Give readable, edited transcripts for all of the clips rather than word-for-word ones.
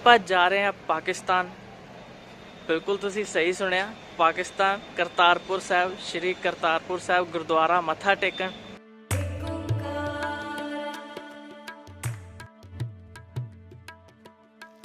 ਆਪਾਂ ਜਾ ਰਹੇ ਹਾਂ ਪਾਕਿਸਤਾਨ। ਬਿਲਕੁਲ ਤੁਸੀਂ ਸਹੀ ਸੁਣਿਆ, ਪਾਕਿਸਤਾਨ ਕਰਤਾਰਪੁਰ ਸਾਹਿਬ, ਸ਼੍ਰੀ ਕਰਤਾਰਪੁਰ ਸਾਹਿਬ ਗੁਰਦੁਆਰਾ ਮੱਥਾ ਟੇਕਣ।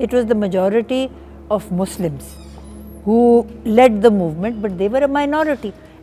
It was the majority of Muslims who led the movement, but they were a minority,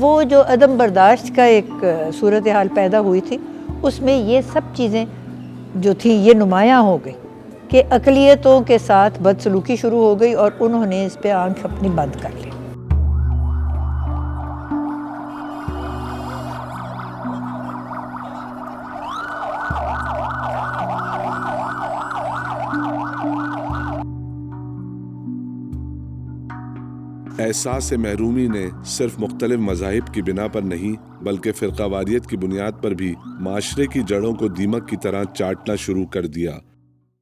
وہ جو عدم برداشت کا ایک صورتحال پیدا ہوئی تھی، اس میں یہ سب چیزیں جو تھیں یہ نمایاں ہو گئی کہ اقلیتوں کے ساتھ بدسلوکی شروع ہو گئی اور انہوں نے اس پہ آنکھ اپنی بند کر لی۔ احساس محرومی نے صرف مختلف مذاہب کی بنا پر نہیں بلکہ فرقہ واریت کی بنیاد پر بھی معاشرے کی جڑوں کو دیمک کی طرح چاٹنا شروع کر دیا۔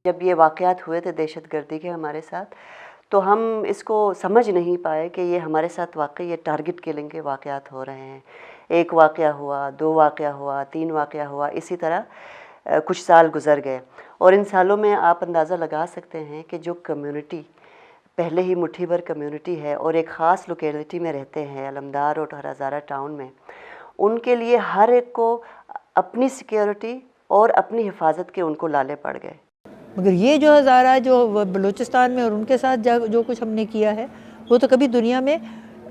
جب یہ واقعات ہوئے تھے دہشت گردی کے ہمارے ساتھ، تو ہم اس کو سمجھ نہیں پائے کہ یہ ہمارے ساتھ واقعی یہ ٹارگٹ کلنگ کے واقعات ہو رہے ہیں۔ ایک واقعہ ہوا، 2 واقعہ ہوا، 3 واقعہ ہوا، اسی طرح کچھ سال گزر گئے، اور ان سالوں میں آپ اندازہ لگا سکتے ہیں کہ جو کمیونٹی پہلے ہی مٹھی بھر کمیونٹی ہے اور ایک خاص لوکیلٹی میں رہتے ہیں علمدار اور ہزارہ ٹاؤن میں، ان کے لیے ہر ایک کو اپنی سیکیورٹی اور اپنی حفاظت کے ان کو لالے پڑ گئے۔ مگر یہ جو ہزارہ جو بلوچستان میں اور ان کے ساتھ جو کچھ ہم نے کیا ہے، وہ تو کبھی دنیا میں،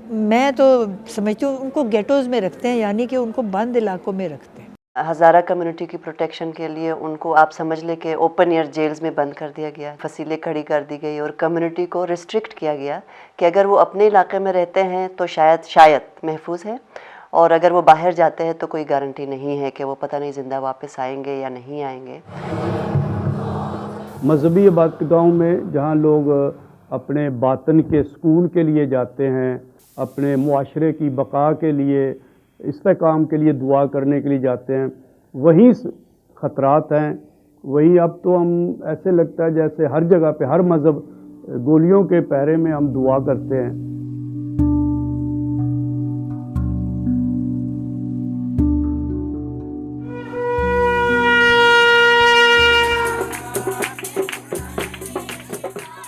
میں تو سمجھتی ہوں ان کو گیٹوز میں رکھتے ہیں، یعنی کہ ان کو بند علاقوں میں رکھتے ہیں۔ ہزارہ کمیونٹی کی پروٹیکشن کے لیے ان کو آپ سمجھ لیں کہ اوپن ایئر جیلز میں بند کر دیا گیا، فصیلیں کھڑی کر دی گئی، اور کمیونٹی کو ریسٹرکٹ کیا گیا کہ اگر وہ اپنے علاقے میں رہتے ہیں تو شاید محفوظ ہے، اور اگر وہ باہر جاتے ہیں تو کوئی گارنٹی نہیں ہے کہ وہ پتہ نہیں زندہ واپس آئیں گے یا نہیں آئیں گے۔ مذہبی عبادتگاہوں میں جہاں لوگ اپنے باطن کے سکون کے لیے جاتے ہیں، اپنے معاشرے کی بقا کے لیے، استحکام کے لیے دعا کرنے کے لیے جاتے ہیں، وہیں خطرات ہیں۔ وہیں اب تو ہم ایسے لگتا ہے جیسے ہر جگہ پہ ہر مذہب گولیوں کے پہرے میں ہم دعا کرتے ہیں۔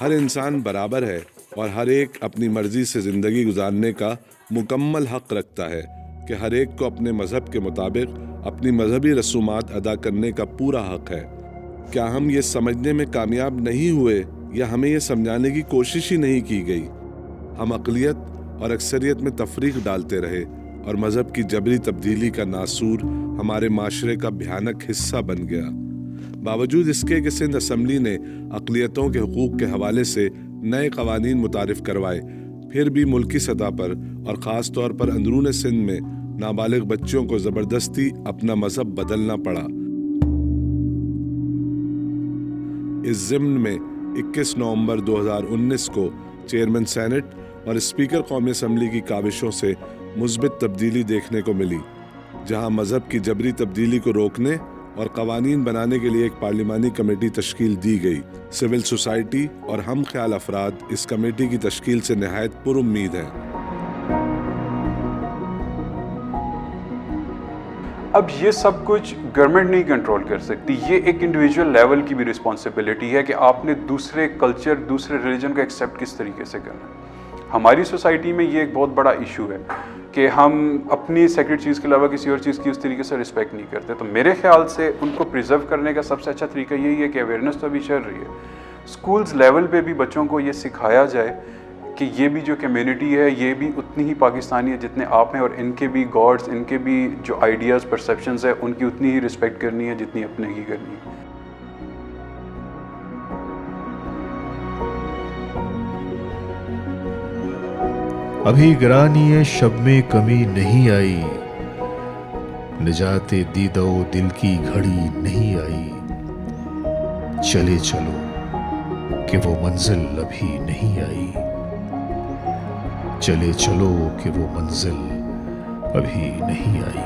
ہر انسان برابر ہے اور ہر ایک اپنی مرضی سے زندگی گزارنے کا مکمل حق رکھتا ہے کہ ہر ایک کو اپنے مذہب کے مطابق اپنی مذہبی رسومات ادا کرنے کا پورا حق ہے۔ کیا ہم یہ سمجھنے میں کامیاب نہیں ہوئے یا ہمیں یہ سمجھانے کی کوشش ہی نہیں کی گئی؟ ہم اقلیت اور اکثریت میں تفریق ڈالتے رہے اور مذہب کی جبری تبدیلی کا ناسور ہمارے معاشرے کا بھیانک حصہ بن گیا۔ باوجود اس کے کہ سندھ اسمبلی نے اقلیتوں کے حقوق کے حوالے سے نئے قوانین متعارف کروائے، پھر بھی ملکی سطح پر اور خاص طور پر اندرون سندھ میں نابالغ بچوں کو زبردستی اپنا مذہب بدلنا پڑا۔ اس ضمن میں 21 نومبر 2019 کو چیئرمین سینٹ اور اسپیکر قومی اسمبلی کی کاوشوں سے مثبت تبدیلی دیکھنے کو ملی، جہاں مذہب کی جبری تبدیلی کو روکنے اور قوانین بنانے کے لیے ایک پارلیمانی کمیٹی تشکیل دی گئی۔ سول سوسائٹی اور ہم خیال افراد اس کمیٹی کی تشکیل سے نہایت پر امید ہیں۔ اب یہ سب کچھ گورنمنٹ نہیں کنٹرول کر سکتی، یہ ایک انڈیویجول لیول کی بھی رسپانسبلٹی ہے کہ آپ نے دوسرے کلچر، دوسرے ریلیجن کو ایکسیپٹ کس طریقے سے کرنا ہے۔ ہماری سوسائٹی میں یہ ایک بہت بڑا ایشو ہے کہ ہم اپنی سیکرڈ چیز کے علاوہ کسی اور چیز کی اس طریقے سے رسپیکٹ نہیں کرتے۔ تو میرے خیال سے ان کو پریزرو کرنے کا سب سے اچھا طریقہ یہی ہے کہ اویئرنیس تو ابھی چل رہی ہے، اسکولز لیول پہ بھی بچوں کو یہ سکھایا جائے کہ یہ بھی جو کمیونٹی ہے یہ بھی اتنی ہی پاکستانی ہے جتنے آپ ہیں، اور ان کے بھی گاڈس، ان کے بھی جو آئیڈیاز، پرسیپشنز ہیں، ان کی اتنی ہی رسپیکٹ کرنی ہے جتنی اپنے کی کرنی ہے۔ ابھی گرانی شب میں کمی نہیں آئی، نجات دیدہ و دل کی گھڑی نہیں آئی، چلے چلو کہ وہ منزل ابھی نہیں آئی، چلے چلو کہ وہ منزل ابھی نہیں آئی۔